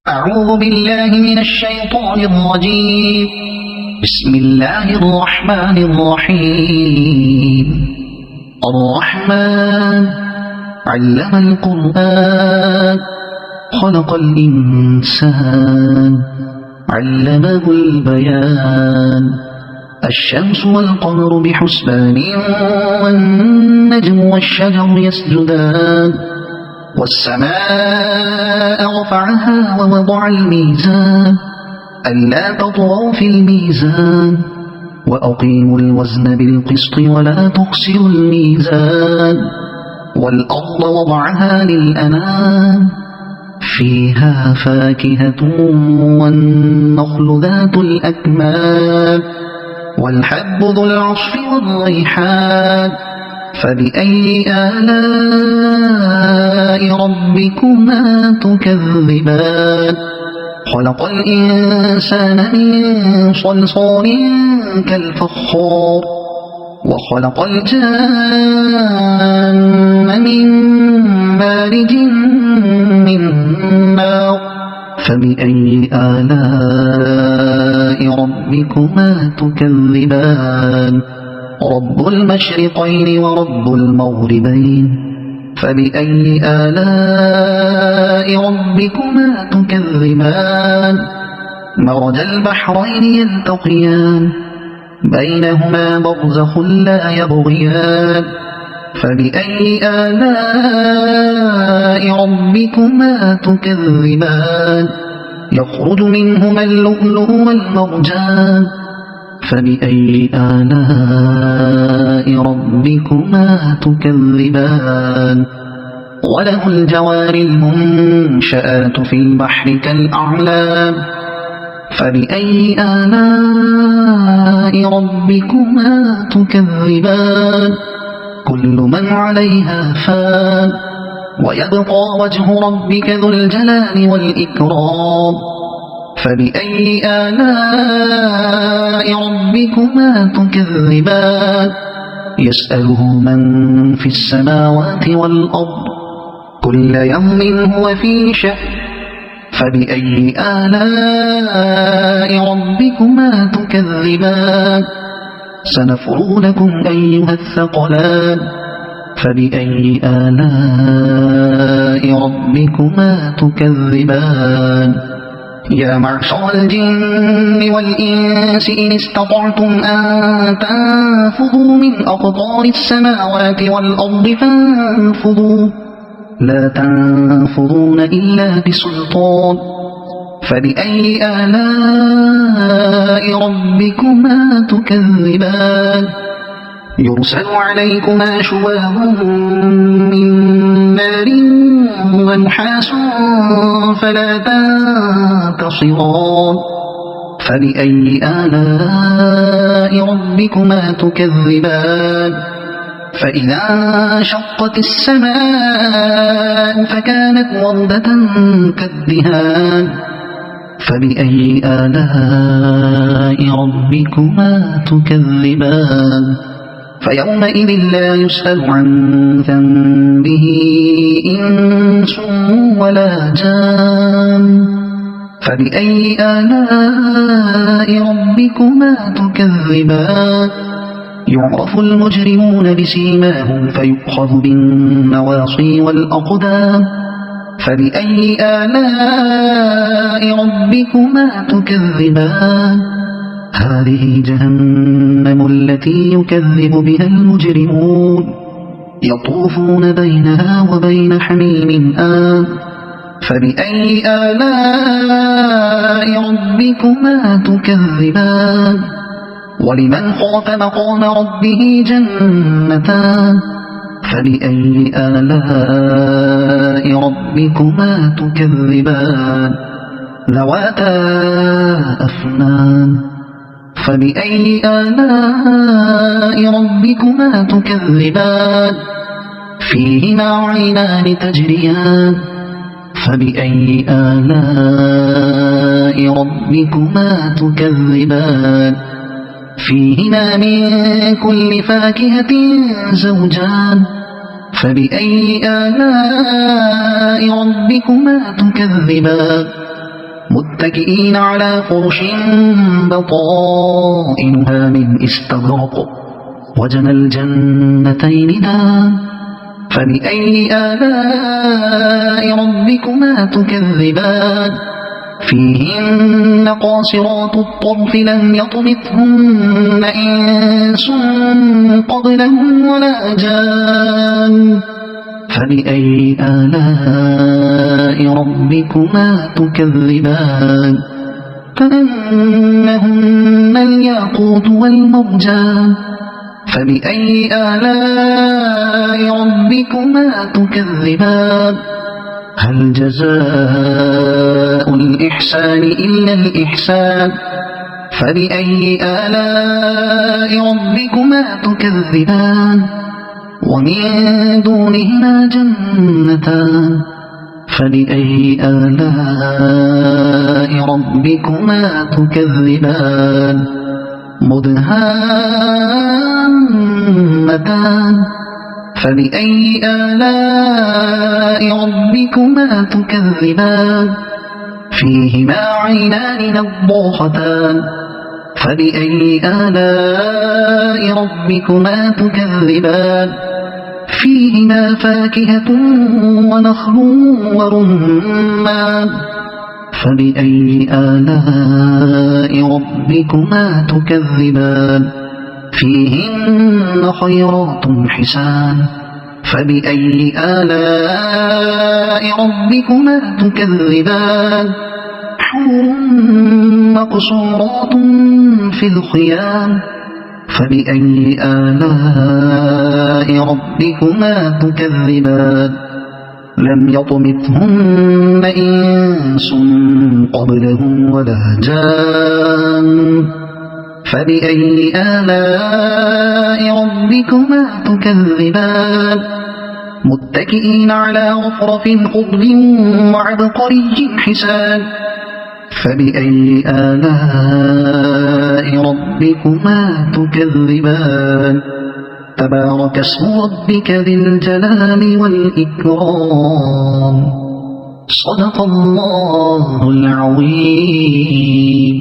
أعوذ بالله من الشيطان الرجيم. بسم الله الرحمن الرحيم. الرحمن علم القرآن خلق الإنسان علمه البيان. الشمس والقمر بحسبان والنجم والشجر يسجدان. والسماء رفعها ووضع الميزان ألا تطغوا في الميزان وأقيموا الوزن بالقسط ولا تخسروا الميزان. والأرض وضعها للأنام فيها فاكهة والنخل ذات الأكمام والحب ذو العصف والريحان. فبأي آلاء ربكما تكذبان؟ خلق الإنسان من صلصال كالفخار وخلق الجان من مارج من نار. فبأي آلاء ربكما تكذبان؟ رب المشرقين ورب المغربين. فبأي آلاء ربكما تكذبان؟ مرج البحرين يلتقيان بينهما برزخ لا يبغيان. فبأي آلاء ربكما تكذبان؟ يخرج منهما اللؤلؤ والمرجان. فبأي آلاء ربكما تكذبان؟ وله الجوار المنشآت في البحر كالأعلام. فبأي آلاء ربكما تكذبان؟ كل من عليها فان ويبقى وجه ربك ذو الجلال والإكرام. فبأي آلاء ربكما تكذبان؟ يسأله من في السماوات والأرض كل يوم هو في شأن. فبأي آلاء ربكما تكذبان؟ سنفرغ لكم أيها الثقلان. فبأي آلاء ربكما تكذبان؟ يا معشر الجن والإنس إن استطعتم أن تنفذوا من أقطار السماوات والأرض فانفذوا لا تنفذون إلا بسلطان. فبأي آلاء ربكما تكذبان؟ يرسل عليكما شواظ من نار ونحاس فلا تنتصران. فبأي آلاء ربكما تكذبان؟ فإذا انشقت السماء فكانت وردة كالدهان. فبأي آلاء ربكما تكذبان؟ فيومئذ لا يسأل عن ذنبه إنس ولا جان. فبأي آلاء ربكما تكذبان؟ يعرف المجرمون بسيماهم فيؤخذ بالنواصي والأقدام. فبأي آلاء ربكما تكذبان؟ هذه جهنم التي يكذب بها المجرمون يطوفون بينها وبين حميم آن. فبأي آلاء ربكما تكذبان؟ ولمن خاف مقام ربه جنتان. فبأي آلاء ربكما تكذبان؟ ذواتا أفنان. فبأي آلاء ربكما تكذبان؟ فيهما عينان تجريان. فبأي آلاء ربكما تكذبان؟ فيهما من كل فاكهة زوجان. فبأي آلاء ربكما تكذبان؟ متكئين على فرش بطائنها من استبرق وجنى الجنتين دان فبأي آلاء ربكما تكذبان فيهن قاصرات الطرف لم يطمثهن إنس قبلهم ولا جان فبأي آلاء ربكما تكذبان كأنهن الياقوت والمرجان فبأي آلاء ربكما تكذبان هل جزاء الإحسان إلا الإحسان فبأي آلاء ربكما تكذبان ومن دونهما جنتان فبأي آلاء ربكما تكذبان مدهامتان فبأي آلاء ربكما تكذبان فيهما عينان نضاختان فبأي آلاء ربكما تكذبان فيهما فاكهة ونخل ورمان فبأي آلاء ربكما تكذبان فيهن خيرات حسان فبأي آلاء ربكما تكذبان حور مقصورات في الخيام فبأي آلاء ربكما تكذبان لم يطمثهن إنس قبلهم ولا جان فبأي آلاء ربكما تكذبان متكئين على رفرف خضر وعبقري حسان فبأي آلاء ربكما تكذبان تبارك اسم ربك ذي الجلال والإكرام صدق الله العظيم.